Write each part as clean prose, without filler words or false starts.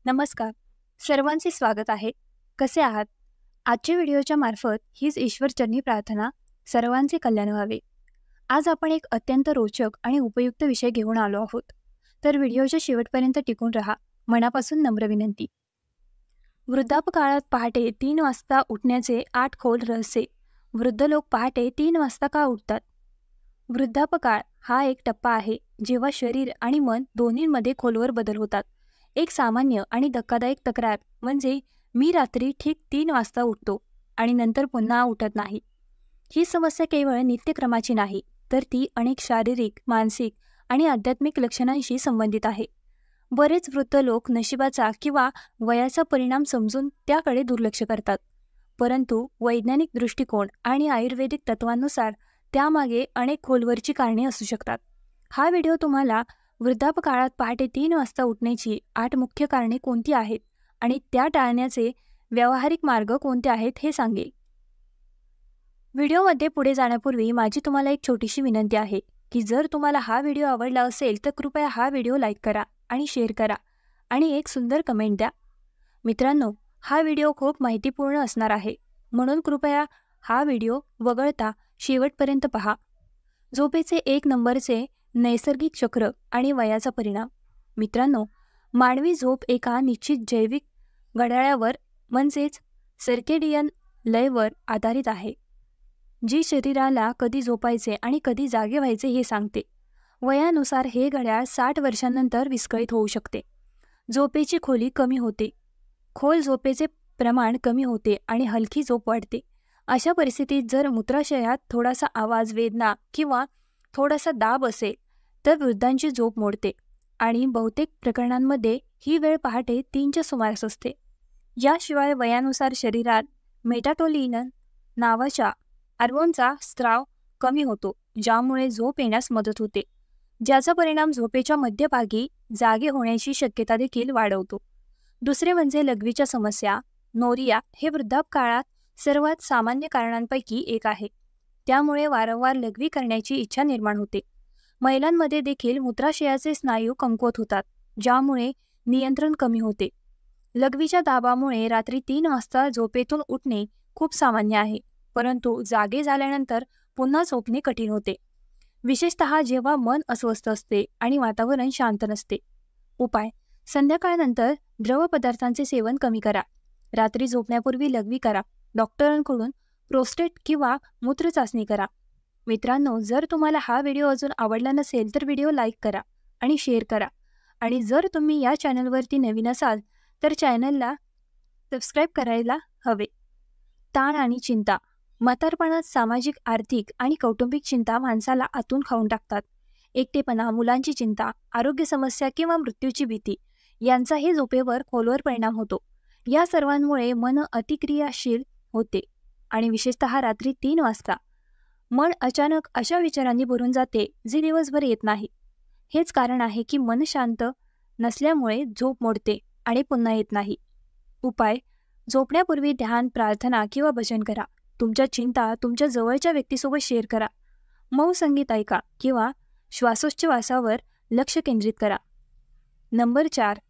नमस्कार. सर्वांचे स्वागत आहे. कसे आहात? आजच्या व्हिडिओच्या मार्फत हीच ईश्वरचरणी प्रार्थना, सर्वांचे कल्याण व्हावे. आज आपण एक अत्यंत रोचक आणि उपयुक्त विषय घेऊन आलो आहोत. तर व्हिडिओच्या शेवटपर्यंत टिकून राहा. मनापासून नम्र विनंती. वृद्धापकाळात पहाटे 3 वाजता उठण्याचे 8 खोल रहस्य. वृद्ध लोक पहाटे 3 वाजता का उठतात? वृद्धापकाळ हा एक टप्पा आहे जेव्हा शरीर आणि मन दोन्हींमध्ये खोलवर बदल होतात. एक सामान्य आणि धक्कादायक तक्रार म्हणजे मी रात्री ठीक 3 वाजता उठतो आणि नंतर पुन्हा उठत नाही. ही समस्या केवळ नित्यक्रमाची नाही, तर ती अनेक शारीरिक, मानसिक आणि आध्यात्मिक लक्षणांशी संबंधित आहे. बरेच वृद्ध लोक नशिबाचा किंवा वयाचा परिणाम समजून त्याकडे दुर्लक्ष करतात, परंतु वैज्ञानिक दृष्टिकोन आणि आयुर्वेदिक तत्वांनुसार त्यामागे अनेक खोलवरची कारणे असू शकतात. हा व्हिडिओ तुम्हाला वृद्धापकाळात पहाटे 3 वाजता उठण्याची 8 मुख्य कारणे कोणती आहेत आणि त्या टाळण्याचे व्यावहारिक मार्ग कोणते आहेत हे सांगेल. व्हिडिओमध्ये पुढे जाण्यापूर्वी माझी तुम्हाला एक छोटीशी विनंती आहे की जर तुम्हाला हा व्हिडिओ आवडला असेल तर कृपया हा व्हिडिओ लाईक करा आणि शेअर करा आणि एक सुंदर कमेंट द्या. मित्रांनो, हा व्हिडिओ खूप माहितीपूर्ण असणार आहे, म्हणून कृपया हा व्हिडिओ वगळता शेवटपर्यंत पहा. झोपेचे 1 नंबरचे नैसर्गिक चक्र आणि वयाचा परिणाम. मित्रांनो, मानवी झोप एका निश्चित जैविक घड्याळावर म्हणजेच सर्केडियन लयवर आधारित आहे, जी शरीराला कधी झोपायचे आणि कधी जागे व्हायचे हे सांगते. वयानुसार हे घड्याळ 60 वर्षांनंतर विस्कळीत होऊ शकते. झोपेची खोली कमी होते, खोल झोपेचे प्रमाण कमी होते आणि हलकी झोप वाढते. अशा परिस्थितीत जर मूत्राशयात थोडासा आवाज, वेदना किंवा थोडासा दाब असेल तर वृद्धांची झोप मोडते आणि बहुतेक प्रकरणांमध्ये ही वेळ पहाटे 3च्या सुमारास असते. याशिवाय वयानुसार शरीरात मेटाटोलिन नावाच्या हार्मोनचा स्त्राव कमी होतो, ज्यामुळे झोप येण्यास मदत होते, ज्याचा परिणाम झोपेच्या मध्यभागी जागे होण्याची शक्यता देखील वाढवतो. दुसरे म्हणजे लघवीच्या समस्या. नोरिया हे वृद्धापकाळात सर्वात सामान्य कारणांपैकी एक आहे. त्यामुळे वारंवार लघवी करण्याची इच्छा निर्माण होते. महिलांमध्ये देखील मूत्राशयाचे स्नायू कमकुवत होतात, ज्यामुळे नियंत्रण कमी होते. लघवीच्या दाबामुळे रात्री 3 वाजता झोपेतून उठणे खूप सामान्य आहे, परंतु जागे झाल्यानंतर पुन्हा झोपणे कठीण होते, विशेषतः जेव्हा मन अस्वस्थ असते आणि वातावरण शांत नसते. उपाय: संध्याकाळनंतर द्रव पदार्थांचे सेवन कमी करा. रात्री झोपण्यापूर्वी लघवी करा. डॉक्टरांकडून प्रोस्टेट किंवा मूत्र चाचणी करा. मित्रांनो, जर तुम्हाला हा व्हिडिओ अजून आवडला नसेल तर व्हिडिओ लाईक करा आणि शेअर करा. आणि जर तुम्ही या चॅनलवरती नवीन असाल तर चॅनलला सबस्क्राईब करायला हवे. ताण आणि चिंता. म्हातारपणात सामाजिक, आर्थिक आणि कौटुंबिक चिंता माणसाला आतून खाऊन टाकतात. एकटेपणा, मुलांची चिंता, आरोग्य समस्या किंवा मृत्यूची भीती यांचाही झोपेवर खोलवर परिणाम होतो. या सर्वांमुळे मन अतिक्रियाशील होते आणि विशेषतः रात्री 3 वाजता मन अचानक अशा विचारांनी भरून जाते जे दिवसभर येत नाही. हेच कारण आहे की मन शांत नसल्यामुळे झोप मोडते आणि पुन्हा येत नाही. उपाय: झोपण्यापूर्वी ध्यान, प्रार्थना किंवा भजन करा. तुमच्या चिंता तुमच्या जवळच्या व्यक्तीसोबत शेअर करा. मऊ संगीत ऐका किंवा श्वासोच्छवासावर लक्ष केंद्रित करा. नंबर 4.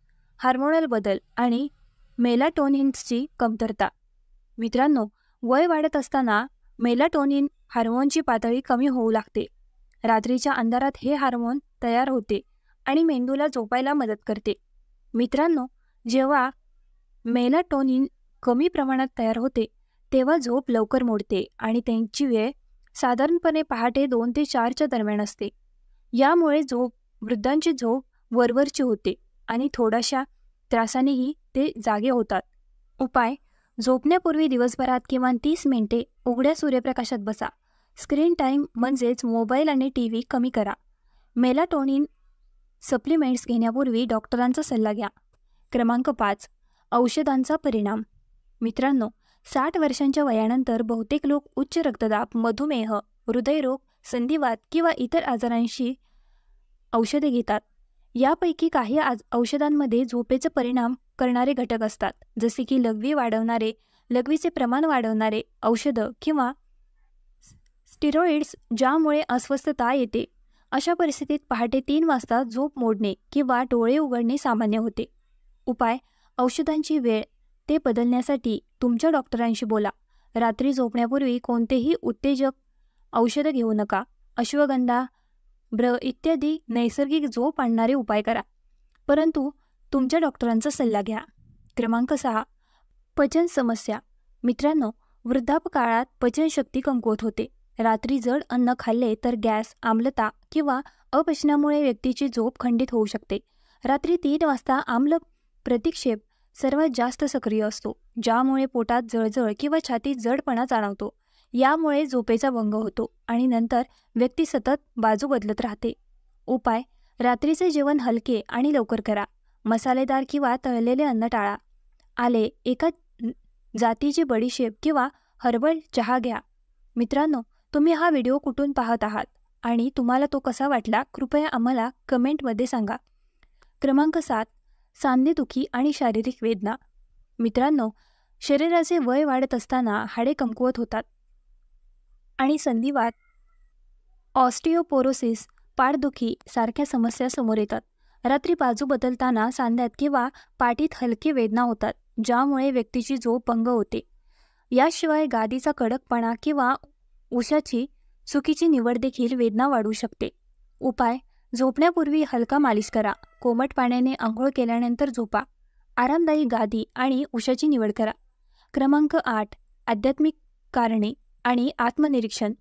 हार्मोनल बदल आणि मेलाटोनिनची कमतरता. मित्रांनो, वय वाढत असताना मेलाटोनिन हार्मोनची पातळी कमी होऊ लागते. रात्रीच्या अंधारात हे हार्मोन तयार होते आणि मेंदूला झोपायला मदत करते. मित्रांनो, जेव्हा मेलाटोनिन कमी प्रमाणात तयार होते तेव्हा झोप लवकर मोडते आणि त्यांची वेळ साधारणपणे पहाटे 2 ते 4च्या दरम्यान असते. यामुळे वृद्धांची झोप वरवरची होते आणि थोड्याशा त्रासानेही ते जागे होतात. उपाय: झोपण्यापूर्वी दिवसभरात किमान 30 मिनिटे उघड्या सूर्यप्रकाशात बसा. स्क्रीन टाईम म्हणजेच मोबाईल आणि TV कमी करा. मेलाटोनिन सप्लिमेंट्स घेण्यापूर्वी डॉक्टरांचा सल्ला घ्या. क्रमांक 5. औषधांचा परिणाम. मित्रांनो, 60 वर्षांच्या वयानंतर बहुतेक लोक उच्च रक्तदाब, मधुमेह, हृदयरोग, संधिवात किंवा इतर आजारांशी औषधे घेतात. यापैकी काही औषधांमध्ये झोपेचे परिणाम करणारे घटक असतात, जसे की लघवीचे प्रमाण वाढवणारे औषधं किंवा स्टिरॉइड्स, ज्यामुळे अस्वस्थता येते. अशा परिस्थितीत पहाटे 3 वाजता झोप मोडणे किंवा डोळे उघडणे सामान्य होते. उपाय: औषधांची वेळ ते बदलण्यासाठी तुमच्या डॉक्टरांशी बोला. रात्री झोपण्यापूर्वी कोणतेही उत्तेजक औषधं घेऊ नका. अश्वगंधा, इत्यादी नैसर्गिक झोप आणणारे उपाय करा, परंतु तुमच्या डॉक्टरांचा सल्ला घ्या. क्रमांक 6. पचन समस्या. मित्रांनो, वृद्धापकाळात पचनशक्ती कमकुवत होते. रात्री जड अन्न खाल्ले तर गॅस, आम्लता किंवा अपचनामुळे व्यक्तीची झोप खंडित होऊ शकते. रात्री 3 वाजता आम्ल प्रतिक्षेप सर्वात जास्त सक्रिय असतो, ज्यामुळे पोटात जळजळ किंवा छातीत जडपणा जाणवतो. यामुळे झोपेचा भंग होतो आणि नंतर व्यक्ती सतत बाजू बदलत राहते. उपाय: रात्रीचे जेवण हलके आणि लवकर करा. मसालेदार किंवा तळलेले अन्न टाळा. आले, एका जातीची बडीशेप किंवा हर्बल चहा घ्या. मित्रांनो, तुम्ही हा व्हिडिओ कुठून पाहत आहात आणि तुम्हाला तो कसा वाटला, कृपया आम्हाला कमेंटमध्ये सांगा. क्रमांक 7. सांधेदुखी आणि शारीरिक वेदना. मित्रांनो, शरीराचे वय वाढत असताना हाडे कमकुवत होतात आणि संधिवात, ऑस्टिओपोरोसिस, पाठदुखी सारख्या समस्या समोर येतात. रात्री बाजू बदलताना सांध्यात किंवा पाठीत हलकी वेदना होतात, ज्यामुळे व्यक्तीची झोप भंग होते. याशिवाय गादीचा कडकपणा किंवा उशाची चुकीची निवड देखील वेदना वाढवू शकते. उपाय: झोपण्यापूर्वी हलका मालिश करा. कोमट पाण्याने आंघोळ केल्यानंतर झोपा. आरामदायी गादी आणि उशाची निवड करा. क्रमांक 8. आध्यात्मिक कारणे आणि आत्मनिरीक्षण.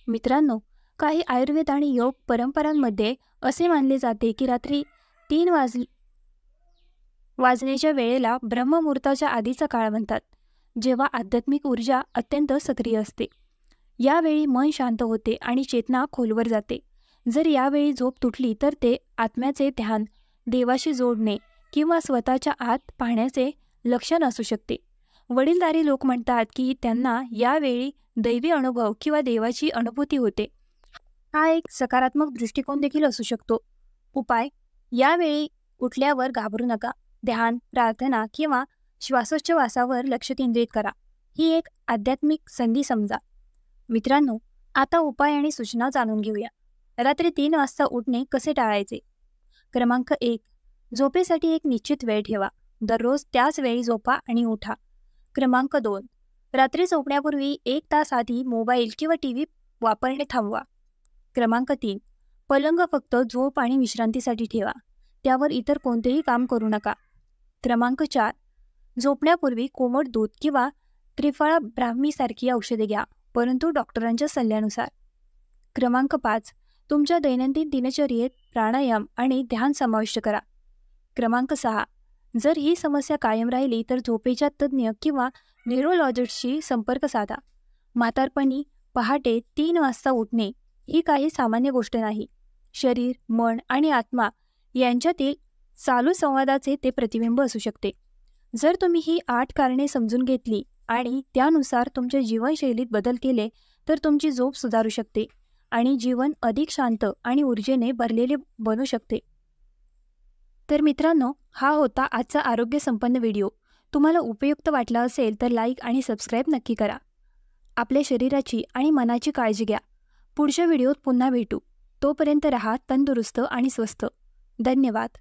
मित्रांनो, काही आयुर्वेद आणि योग परंपरांमध्ये असे मानले जाते की रात्री 3 वाजण्याच्या वेळेला ब्रह्ममुहूर्ताच्या आधीचा काळ म्हणतात, जेव्हा आध्यात्मिक ऊर्जा अत्यंत सक्रिय असते. यावेळी मन शांत होते आणि चेतना खोलवर जाते. जर यावेळी झोप तुटली तर ते आत्म्याचे ध्यान, देवाशी जोडणे किंवा स्वतःच्या आत पाहण्याचे लक्षण असू शकते. वडीलधारी लोक म्हणतात की त्यांना यावेळी दैवी अनुभव किंवा देवाची अनुभूती होते. हा एक सकारात्मक दृष्टिकोन देखील असू शकतो. उपाय: यावेळी उठल्यावर घाबरू नका. ध्यान, प्रार्थना किंवा श्वासोच्छवासावर लक्ष केंद्रित करा. ही एक आध्यात्मिक संधी समजा. मित्रांनो, आता उपाय आणि सूचना जाणून घेऊया. रात्री 3 वाजता उठणे कसे टाळायचे? क्रमांक 1. झोपेसाठी एक निश्चित वेळ ठेवा. दररोज त्याच वेळी झोपा आणि उठा. क्रमांक 2. रात्री झोपण्यापूर्वी 1 तास आधी मोबाईल किंवा टीव्ही वापरणे थांबवा. क्रमांक 3. पलंग फक्त झोप आणि विश्रांतीसाठी ठेवा. त्यावर इतर कोणतेही काम करू नका. क्रमांक 4. झोपण्यापूर्वी कोमट दूध किंवा त्रिफळा ब्राह्मीसारखी औषधे घ्या, परंतु डॉक्टरांच्या सल्ल्यानुसार. क्रमांक 5. तुमच्या दैनंदिन दिनचर्येत प्राणायाम आणि ध्यान समाविष्ट करा. क्रमांक 6. जर ही समस्या कायम राहिली तर झोपेच्या तज्ज्ञ किंवा न्यूरोलॉजिस्टशी संपर्क साधा. म्हातारपणी पहाटे 3 वाजता उठणे ही काही सामान्य गोष्ट नाही. शरीर, मन आणि आत्मा यांच्यातील चालू संवादाचे ते प्रतिबिंब असू शकते. जर तुम्ही ही 8 कारणे समजून घेतली आणि त्यानुसार तुमच्या जीवनशैलीत बदल केले तर तुमची झोप सुधारू शकते आणि जीवन अधिक शांत आणि ऊर्जेने भरलेले बनू शकते. तर मित्रांनो, हा होता आजचा आरोग्य संपन्न व्हिडिओ. तुम्हाला उपयुक्त वाटला असेल तर लाईक आणि सबस्क्राईब नक्की करा. आपल्या शरीराची आणि मनाची काळजी घ्या. पुढच्या व्हिडिओत पुन्हा भेटू. तोपर्यंत रहा तंदुरुस्त आणि स्वस्थ. धन्यवाद.